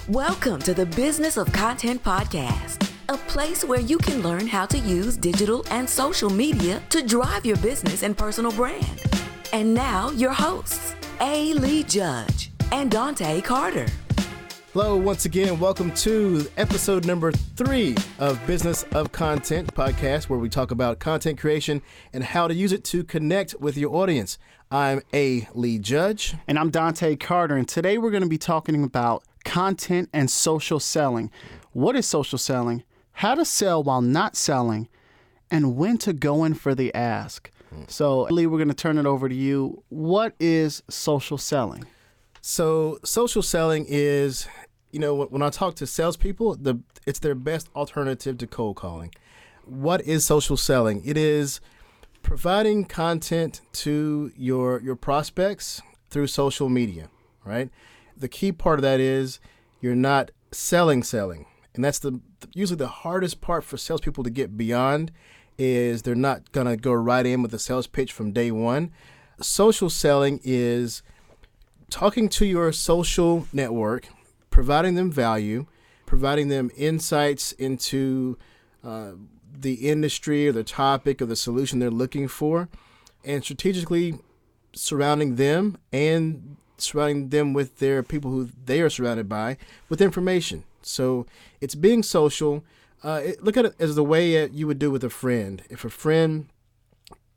Welcome to the Business of Content Podcast, a place where you can learn how to use digital and social media to drive your business and personal brand. And now, your hosts, A. Lee Judge and Dante Carter. Hello, once again, welcome to episode number 3 of Business of Content Podcast, where we talk about content creation and how to use it to connect with your audience. I'm A. Lee Judge. And I'm Dante Carter, and today we're going to be talking about content and social selling. What is social selling? How to sell while not selling, and when to go in for the ask. So, Lee, we're going to turn it over to you. What is social selling? So, social selling is, when I talk to salespeople, it's their best alternative to cold calling. What is social selling? It is providing content to your prospects through social media, right? The key part of that is you're not selling. And that's usually the hardest part for salespeople to get beyond, is they're not going to go right in with a sales pitch from day one. Social selling is talking to your social network, providing them value, providing them insights into the industry or the topic or the solution they're looking for, and strategically surrounding them with their people who they are surrounded by with information. So it's being social. Look at it as the way you would do with a friend. If a friend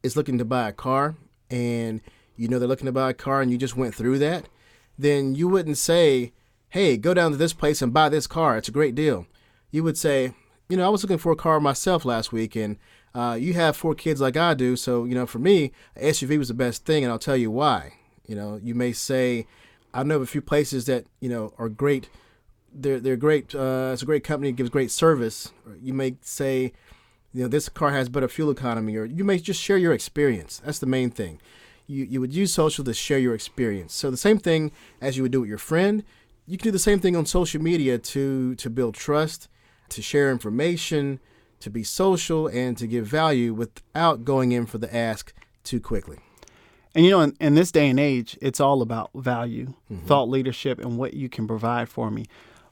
is looking to buy a car and they're looking to buy a car and you just went through that, then you wouldn't say, hey, go down to this place and buy this car. It's a great deal. You would say, I was looking for a car myself last week, and you have 4 kids like I do. So, for me, an SUV was the best thing, and I'll tell you why. You may say, I know of a few places that, are great. They're great. It's a great company, gives great service. Or you may say, this car has better fuel economy, or you may just share your experience. That's the main thing. You would use social to share your experience. So the same thing as you would do with your friend, you can do the same thing on social media to build trust, to share information, to be social, and to give value without going in for the ask too quickly. And in this day and age, it's all about value, thought leadership, and what you can provide for me.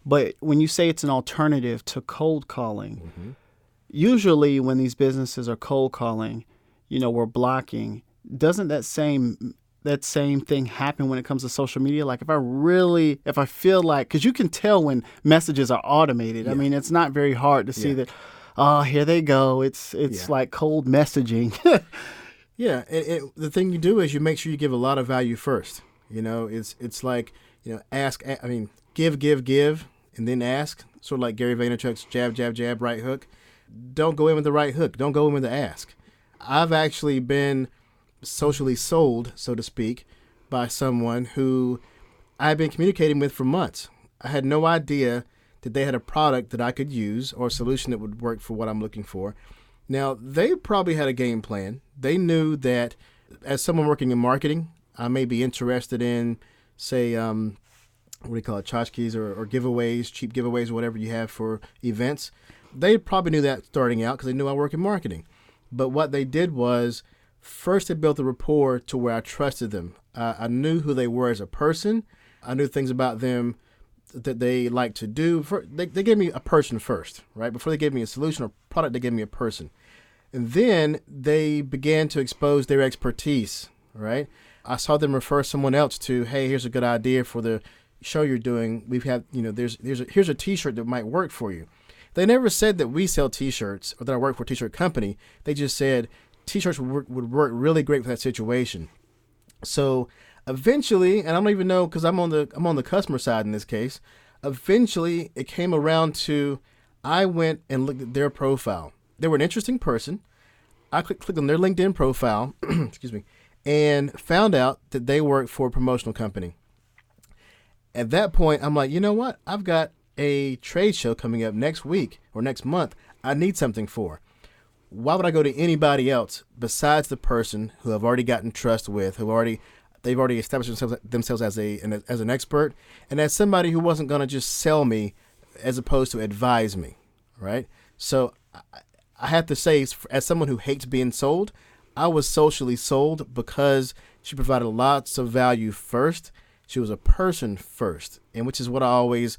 But when you say it's an alternative to cold calling, usually when these businesses are cold calling, we're blocking. Doesn't that same thing happen when it comes to social media? Like if I feel like, because you can tell when messages are automated. Yeah. I mean, it's not very hard to see that, here they go. It's like cold messaging. Yeah, and the thing you do is you make sure you give a lot of value first. It's like, ask, give, and then ask. Sort of like Gary Vaynerchuk's jab, jab, jab, right hook. Don't go in with the right hook. Don't go in with the ask. I've actually been socially sold, so to speak, by someone who I've been communicating with for months. I had no idea that they had a product that I could use or a solution that would work for what I'm looking for. Now, they probably had a game plan. They knew that as someone working in marketing, I may be interested in, say, tchotchkes or giveaways, cheap giveaways, or whatever you have for events. They probably knew that starting out because they knew I work in marketing. But what they did was, first they built a rapport to where I trusted them. I knew who they were as a person. I knew things about them that they like to do. They gave me a person first, right? Before they gave me a solution or product, they gave me a person. And then they began to expose their expertise, right? I saw them refer someone else to, hey, here's a good idea for the show you're doing. We've had, here's a T-shirt that might work for you. They never said that we sell T-shirts or that I work for a T-shirt company. They just said T-shirts would work really great for that situation. So eventually, and I don't even know because I'm on the customer side in this case. Eventually, it came around to I went and looked at their profile. They were an interesting person. I clicked on their LinkedIn profile, excuse me, and found out that they work for a promotional company. At that point, I'm like, you know what? I've got a trade show coming up next week or next month. I need something for. Why would I go to anybody else besides the person who I've already gotten trust with, they've already established themselves as an expert, and as somebody who wasn't going to just sell me as opposed to advise me, right? So I have to say, as someone who hates being sold, I was socially sold because she provided lots of value first. She was a person first, and which is what I always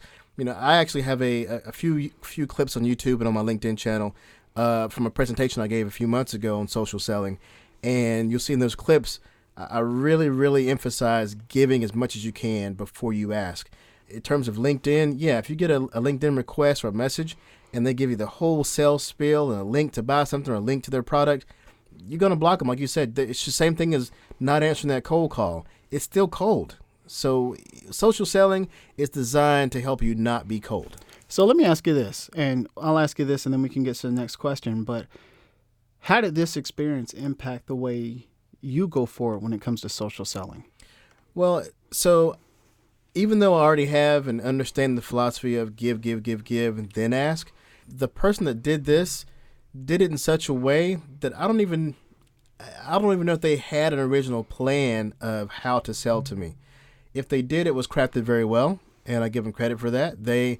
I actually have a few clips on YouTube and on my LinkedIn channel from a presentation I gave a few months ago on social selling. And you'll see in those clips, I really, really emphasize giving as much as you can before you ask. In terms of LinkedIn, if you get a LinkedIn request or a message and they give you the whole sales spiel and a link to buy something or a link to their product, you're going to block them. Like you said, it's the same thing as not answering that cold call. It's still cold. So social selling is designed to help you not be cold. So let me ask you this, and I'll ask you this, and then we can get to the next question. But how did this experience impact the way you go forward when it comes to social selling? Well, so even though I already have and understand the philosophy of give, and then ask, the person that did this did it in such a way that I don't even know if they had an original plan of how to sell to me. If they did, it was crafted very well, and I give them credit for that. They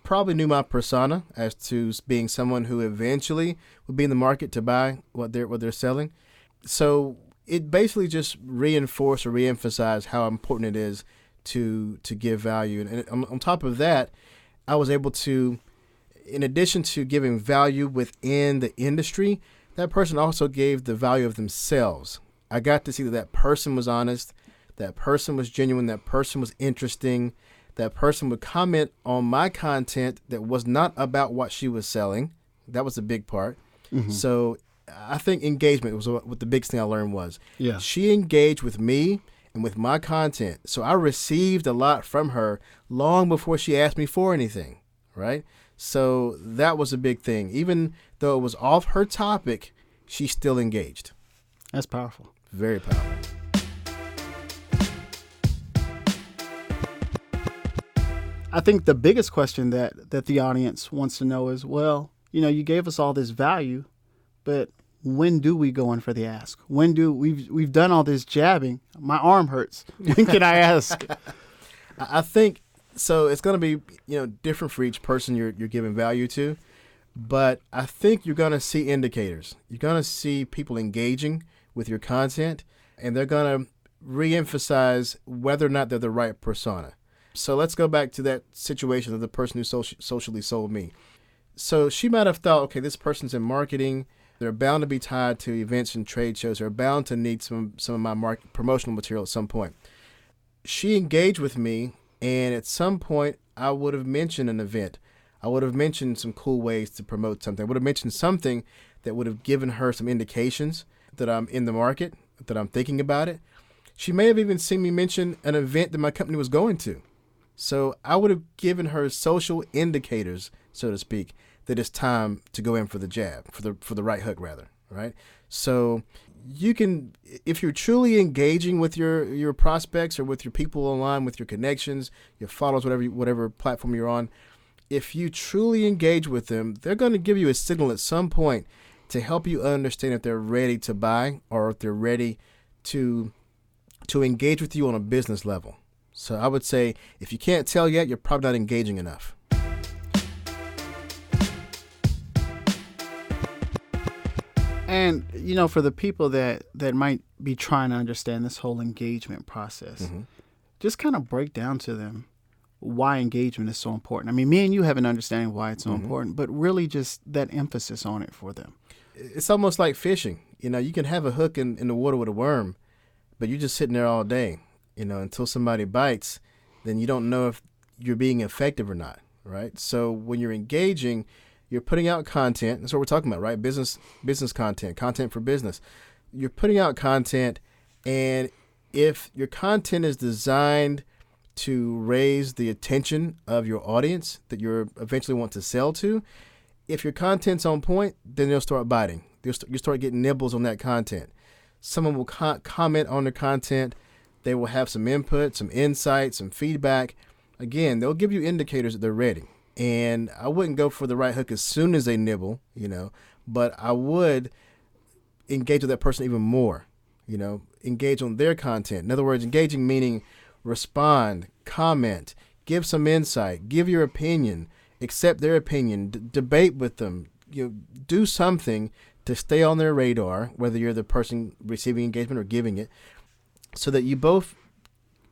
probably knew my persona as to being someone who eventually would be in the market to buy what they're selling. So it basically just reinforced or reemphasized how important it is to give value. And on top of that, I was able to, in addition to giving value within the industry, that person also gave the value of themselves. I got to see that person was honest, that person was genuine, that person was interesting, that person would comment on my content that was not about what she was selling. That was a big part. Mm-hmm. So I think engagement was what the biggest thing I learned was. Yeah. She engaged with me and with my content. So I received a lot from her long before she asked me for anything, right? So that was a big thing. Even though it was off her topic, she still engaged. That's powerful. Very powerful. I think the biggest question that the audience wants to know is, well, you gave us all this value, but when do we go in for the ask? When do we've done all this jabbing? My arm hurts. When can I ask? I think so. It's going to be different for each person you're giving value to, but I think you're going to see indicators. You're going to see people engaging with your content, and they're going to reemphasize whether or not they're the right persona. So let's go back to that situation of the person who socially sold me. So she might have thought, okay, this person's in marketing. They're bound to be tied to events and trade shows. They're bound to need some of my promotional material at some point. She engaged with me, and at some point, I would have mentioned an event. I would have mentioned some cool ways to promote something. I would have mentioned something that would have given her some indications that I'm in the market, that I'm thinking about it. She may have even seen me mention an event that my company was going to. So I would have given her social indicators, so to speak, that it's time to go in for the jab, for the right hook rather, right? So you can, if you're truly engaging with your prospects or with your people online, with your connections, your followers, whatever platform you're on, if you truly engage with them, they're going to give you a signal at some point to help you understand if they're ready to buy or if they're ready to engage with you on a business level. So I would say if you can't tell yet, you're probably not engaging enough. And, for the people that might be trying to understand this whole engagement process, mm-hmm. just kind of break down to them why engagement is so important. I mean, me and you have an understanding why it's so mm-hmm. important, but really just that emphasis on it for them. It's almost like fishing. You can have a hook in the water with a worm, but you're just sitting there all day. Until somebody bites, then you don't know if you're being effective or not, right? So when you're engaging, you're putting out content. That's what we're talking about, right? Business content for business. You're putting out content, and if your content is designed to raise the attention of your audience that you eventually want to sell to, if your content's on point, then they'll start biting. You start getting nibbles on that content. Someone will comment on the content. They will have some input, some insight, some feedback. Again, they'll give you indicators that they're ready. And I wouldn't go for the right hook as soon as they nibble, but I would engage with that person even more, engage on their content. In other words, engaging meaning respond, comment, give some insight, give your opinion, accept their opinion, debate with them, do something to stay on their radar, whether you're the person receiving engagement or giving it. So that you both,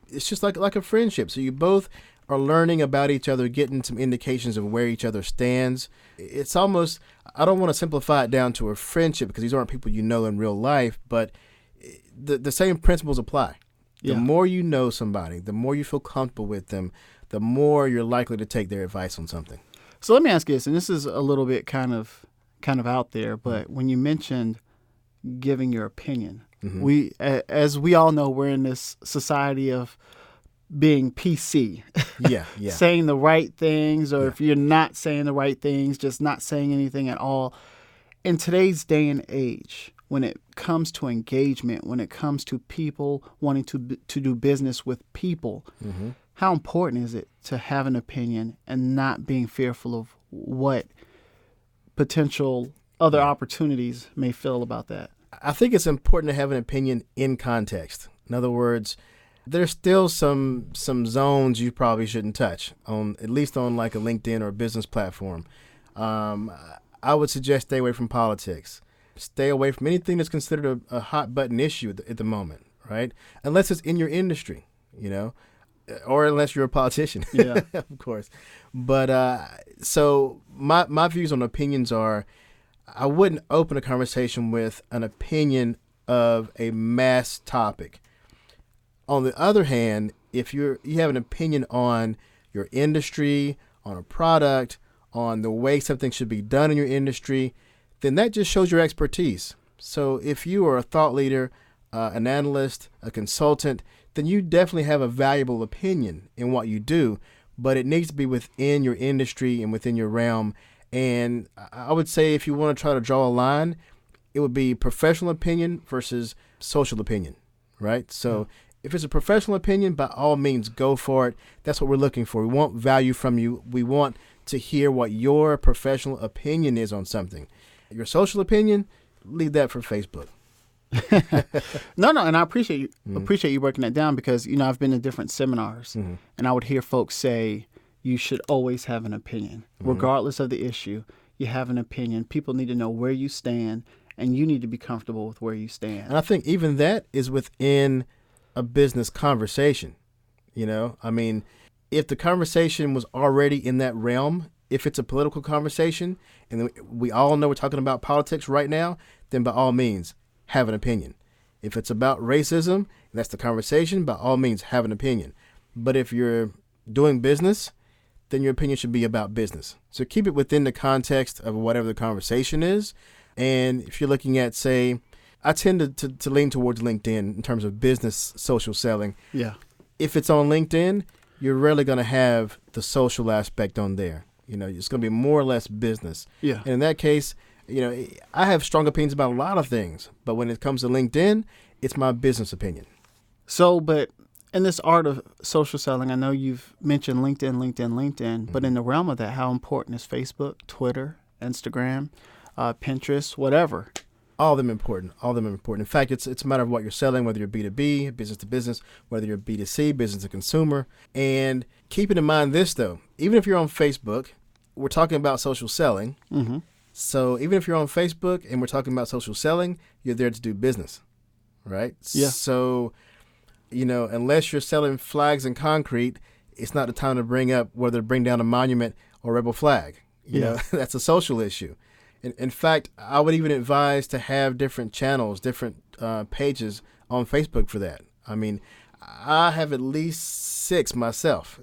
it's just like a friendship. So you both are learning about each other, getting some indications of where each other stands. It's almost, I don't want to simplify it down to a friendship because these aren't people you know in real life, but the same principles apply. The more you know somebody, the more you feel comfortable with them, the more you're likely to take their advice on something. So let me ask you this, and this is a little bit kind of out there, but when you mentioned giving your opinion, we, as we all know, we're in this society of being PC. Yeah. Saying the right things, or if you're not saying the right things, just not saying anything at all. In today's day and age, when it comes to engagement, when it comes to people wanting to do business with people, how important is it to have an opinion and not being fearful of what potential other opportunities may feel about that? I think it's important to have an opinion in context. In other words, there's still some zones you probably shouldn't touch on, at least on like a LinkedIn or a business platform. I would suggest stay away from politics. Stay away from anything that's considered a hot button issue at the moment, right? Unless it's in your industry, or unless you're a politician, of course. But so my views on opinions are, I wouldn't open a conversation with an opinion of a mass topic. On the other hand, if you have an opinion on your industry, on a product, on the way something should be done in your industry, then that just shows your expertise. So if you are a thought leader, an analyst, a consultant, then you definitely have a valuable opinion in what you do, but it needs to be within your industry and within your realm. And I would say if you want to try to draw a line, it would be professional opinion versus social opinion, right? So if it's a professional opinion, by all means, go for it. That's what we're looking for. We want value from you. We want to hear what your professional opinion is on something. Your social opinion, leave that for Facebook. No, and I appreciate you breaking that down because, I've been to different seminars and I would hear folks say, you should always have an opinion, regardless of the issue. You have an opinion. People need to know where you stand, and you need to be comfortable with where you stand. And I think even that is within a business conversation. I mean, if the conversation was already in that realm, if it's a political conversation, and we all know we're talking about politics right now, then by all means, have an opinion. If it's about racism, and that's the conversation, by all means, have an opinion. But if you're doing business, then your opinion should be about business. So keep it within the context of whatever the conversation is. And if you're looking at, say, I tend to lean towards LinkedIn in terms of business social selling. Yeah. If it's on LinkedIn, you're rarely going to have the social aspect on there. It's going to be more or less business. Yeah. And in that case, I have strong opinions about a lot of things, but when it comes to LinkedIn, it's my business opinion. So, but in this art of social selling, I know you've mentioned LinkedIn, but in the realm of that, how important is Facebook, Twitter, Instagram, Pinterest, whatever? All of them important. In fact, it's a matter of what you're selling, whether you're B2B, business to business, whether you're B2C, business to consumer. And keeping in mind this, though, even if you're on Facebook, we're talking about social selling. So even if you're on Facebook and we're talking about social selling, you're there to do business, right? Yeah. So, unless you're selling flags and concrete, it's not the time to bring up whether to bring down a monument or rebel flag. You know, that's a social issue. In fact, I would even advise to have different channels, different pages on Facebook for that. I mean, I have at least 6 myself.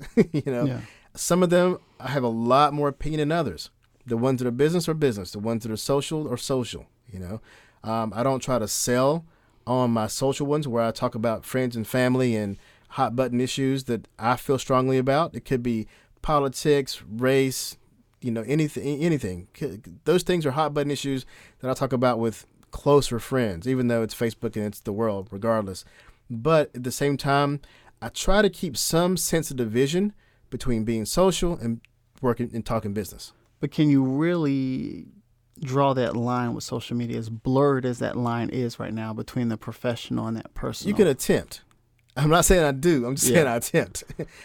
Some of them I have a lot more opinion than others. The ones that are business are business. The ones that are social are social. I don't try to sell on my social ones where I talk about friends and family and hot button issues that I feel strongly about. It could be politics, race, anything. Those things are hot button issues that I talk about with closer friends, even though it's Facebook and it's the world, regardless. But at the same time, I try to keep some sense of division between being social and working and talking business. But can you really draw that line with social media, as blurred as that line is right now between the professional and that personal? You can attempt. I'm not saying I do. I'm just saying I attempt.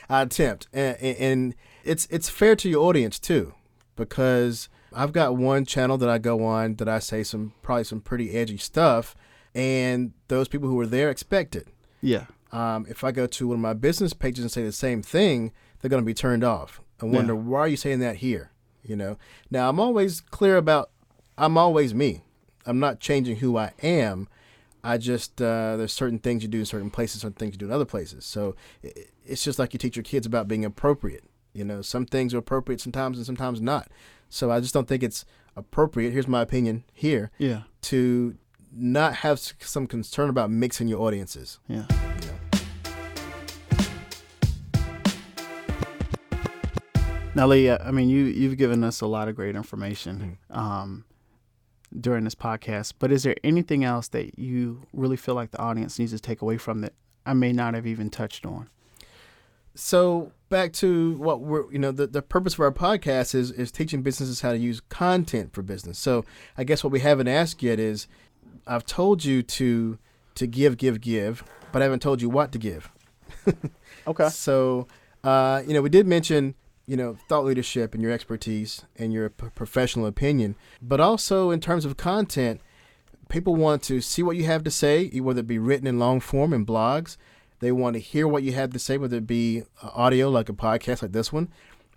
I attempt. And it's fair to your audience, too, because I've got one channel that I go on that I say probably some pretty edgy stuff, and those people who are there expect it. Yeah. If I go to one of my business pages and say the same thing, they're going to be turned off and wonder, why are you saying that here? You know, now I'm always clear about, I'm always me. I'm not changing who I am. I just, there's certain things you do in certain places, certain things you do in other places. So it's just like you teach your kids about being appropriate. You know, some things are appropriate sometimes and sometimes not. So I just don't think it's appropriate, here's my opinion here, to not have some concern about mixing your audiences. Yeah. You know? Now, Lee, I mean, you've given us a lot of great information during this podcast, but is there anything else that you really feel like the audience needs to take away from that I may not have even touched on? So back to what we're, you know, the purpose of our podcast is teaching businesses how to use content for business. So I guess what we haven't asked yet is, I've told you to give, but I haven't told you what to give. Okay. So, you know, we did mention, you know, thought leadership and your expertise and your professional opinion, but also in terms of content, people want to see what you have to say, whether it be written in long form in blogs. They want to hear what you have to say, whether it be audio like a podcast like this one,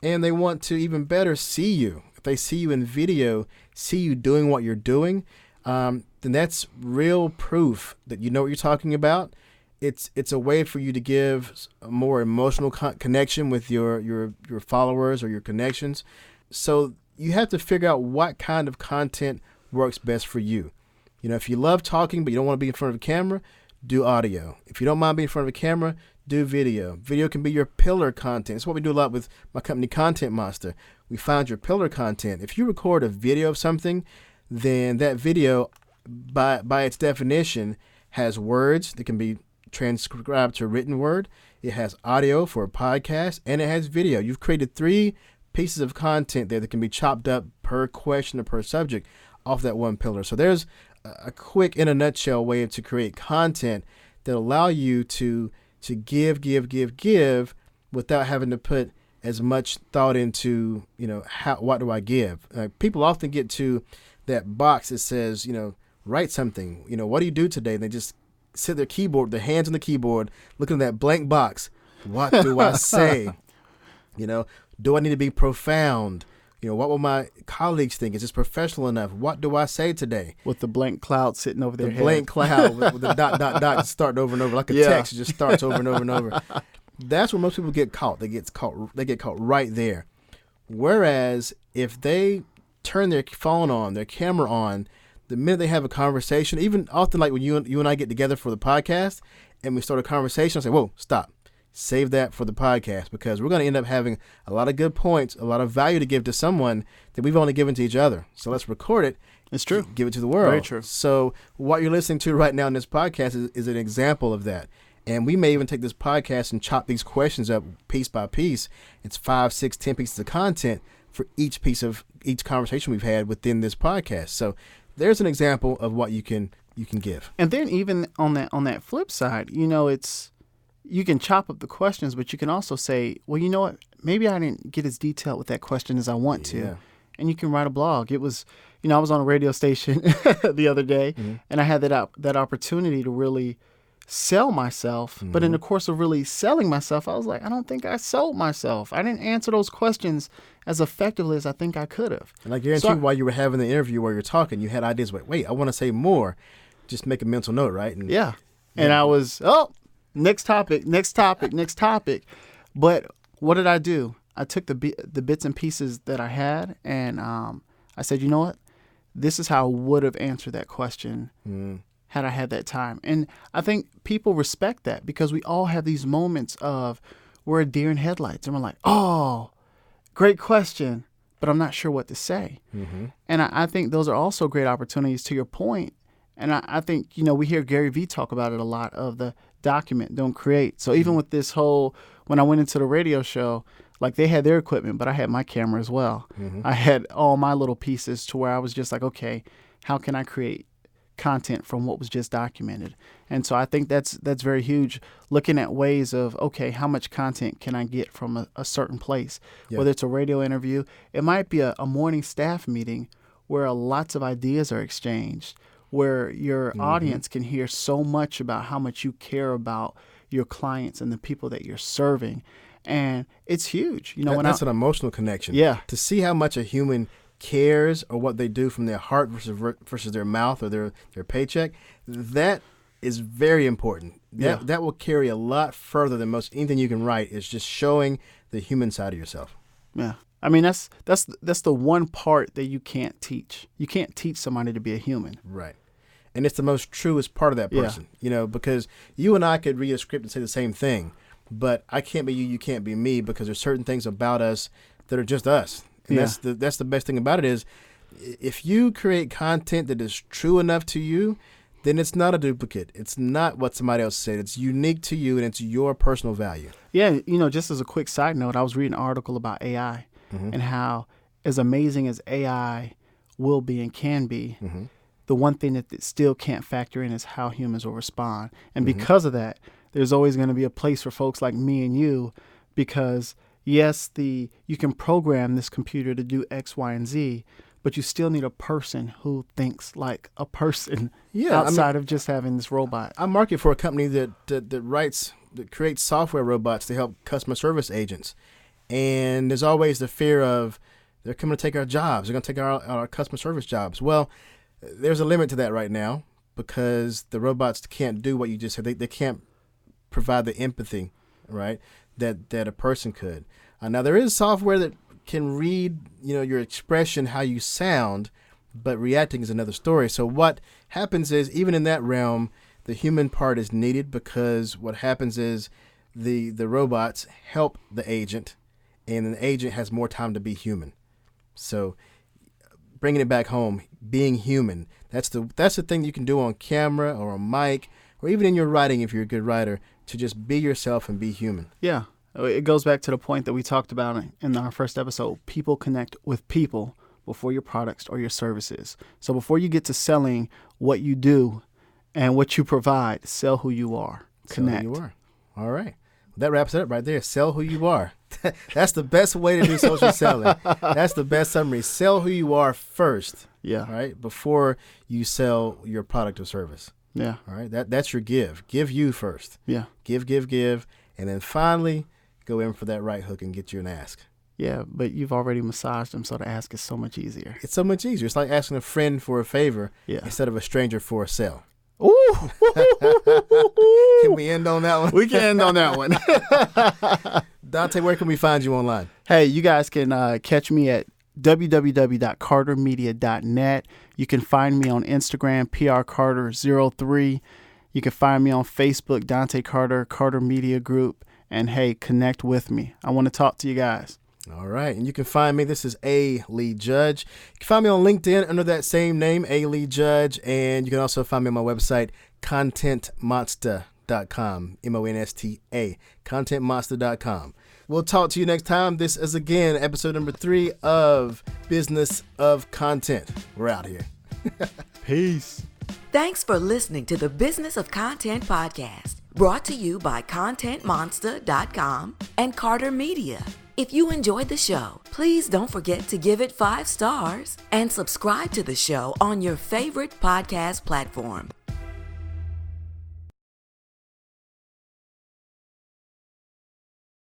and they want to even better see you. If they see you in video, see you doing what you're doing, then that's real proof that you know what you're talking about. It's a way for you to give a more emotional connection with your followers or your connections. So you have to figure out what kind of content works best for you. You know, if you love talking but you don't want to be in front of a camera, do audio. If you don't mind being in front of a camera, do video. Video can be your pillar content. It's what we do a lot with my company, Content Monster. We find your pillar content. If you record a video of something, then that video, by its definition, has words that can be transcribed to a written word. It has audio for a podcast, and it has video. You've created 3 pieces of content there that can be chopped up per question or per subject off that one pillar. So there's a quick, in a nutshell, way to create content that allow you to give without having to put as much thought into, you know, what do I give? People often get to that box that says, you know, write something. You know, what do you do today? And they just sit at their keyboard, their hands on the keyboard, looking at that blank box. What do I say? You know, do I need to be profound? You know, what will my colleagues think? Is this professional enough? What do I say today? With the blank cloud sitting over their head. The blank cloud with the dot starting over and over like a text. It just starts over and over and over. That's where most people get caught. They get caught right there. Whereas if they turn their phone on, their camera on, the minute they have a conversation, even often like when you and I get together for the podcast and we start a conversation, I say, whoa, stop. Save that for the podcast, because we're going to end up having a lot of good points, a lot of value to give to someone that we've only given to each other. So let's record it. It's true. Give it to the world. Very true. So what you're listening to right now in this podcast is an example of that. And we may even take this podcast and chop these questions up piece by piece. It's 5, 6, 10 pieces of content for each conversation we've had within this podcast. So there's an example of what you can give. And then even on that flip side, you know, you can chop up the questions, but you can also say, well, you know what? Maybe I didn't get as detailed with that question as I want to. And you can write a blog. It was, you know, I was on a radio station the other day, and I had that opportunity to really sell myself. But in the course of really selling myself, I was like, I don't think I sold myself. I didn't answer those questions as effectively as I think I could have. And I guarantee while you were having the interview, while you're talking, you had ideas. Wait, I want to say more. Just make a mental note, right? And I was, next topic. But what did I do? I took the bits and pieces that I had, and I said, you know what? This is how I would have answered that question had I had that time. And I think people respect that, because we all have these moments of we're a deer in headlights, and we're like, oh, great question, but I'm not sure what to say. And I think those are also great opportunities, to your point. And I think, you know, we hear Gary Vee talk about it a lot, of the document, don't create. So even with this whole, when I went into the radio show, like they had their equipment, but I had my camera as well. I had all my little pieces to where I was just like, okay, how can I create content from what was just documented? And so I think that's very huge, looking at ways of, okay, how much content can I get from a certain place, whether it's a radio interview. It might be a morning staff meeting where lots of ideas are exchanged, where your audience can hear so much about how much you care about your clients and the people that you're serving. And it's huge. That's an emotional connection. Yeah. To see how much a human cares or what they do from their heart versus their mouth or their paycheck, that is very important. That will carry a lot further than most anything you can write. Is just showing the human side of yourself. Yeah. I mean, that's the one part that you can't teach. You can't teach somebody to be a human. Right. And it's the most truest part of that person, because you and I could read a script and say the same thing, but I can't be you, you can't be me, because there's certain things about us that are just us. And that's the best thing about it is if you create content that is true enough to you, then it's not a duplicate. It's not what somebody else said. It's unique to you and it's your personal value. Yeah. Just as a quick side note, I was reading an article about AI and how as amazing as AI will be and can be, the one thing that it still can't factor in is how humans will respond. And because of that, there's always going to be a place for folks like me and you, because yes, you can program this computer to do X, Y, and Z, but you still need a person who thinks like a person outside of just having this robot. I market for a company that creates software robots to help customer service agents. And there's always the fear of they're coming to take our jobs. They're going to take our customer service jobs. Well, there's a limit to that right now because the robots can't do what you just said. They can't provide the empathy, right, that a person could. Now, there is software that can read, your expression, how you sound, but reacting is another story. So what happens is, even in that realm, the human part is needed because what happens is the robots help the agent, and the agent has more time to be human. So bringing it back home, being human, that's the thing you can do on camera or on mic or even in your writing if you're a good writer, to just be yourself and be human. Yeah. It goes back to the point that we talked about in our first episode. People connect with people before your products or your services. So before you get to selling what you do and what you provide, sell who you are. Connect. Sell who you are. All right. That wraps it up right there. Sell who you are. That's the best way to do social selling. That's the best summary. Sell who you are first. Yeah. All right. Before you sell your product or service. Yeah. All right. That's your give. Give you first. Yeah. Give. And then finally, go in for that right hook and get you an ask. Yeah, but you've already massaged them, so the ask is so much easier. It's so much easier. It's like asking a friend for a favor instead of a stranger for a sale. Ooh. Can we end on that one? We can end on that one. Dante, where can we find you online? Hey, you guys can catch me at www.cartermedia.net. You can find me on Instagram, prcarter03. You can find me on Facebook, Dante Carter, Carter Media Group. And hey, connect with me. I want to talk to you guys. All right. And you can find me. This is A. Lee Judge. You can find me on LinkedIn under that same name, A. Lee Judge. And you can also find me on my website, contentmonster.com, MONSTA, contentmonster.com. We'll talk to you next time. This is, again, episode number 3 of Business of Content. We're out here. Peace. Thanks for listening to the Business of Content podcast, brought to you by ContentMonster.com and Carter Media. If you enjoyed the show, please don't forget to give it 5 stars and subscribe to the show on your favorite podcast platform.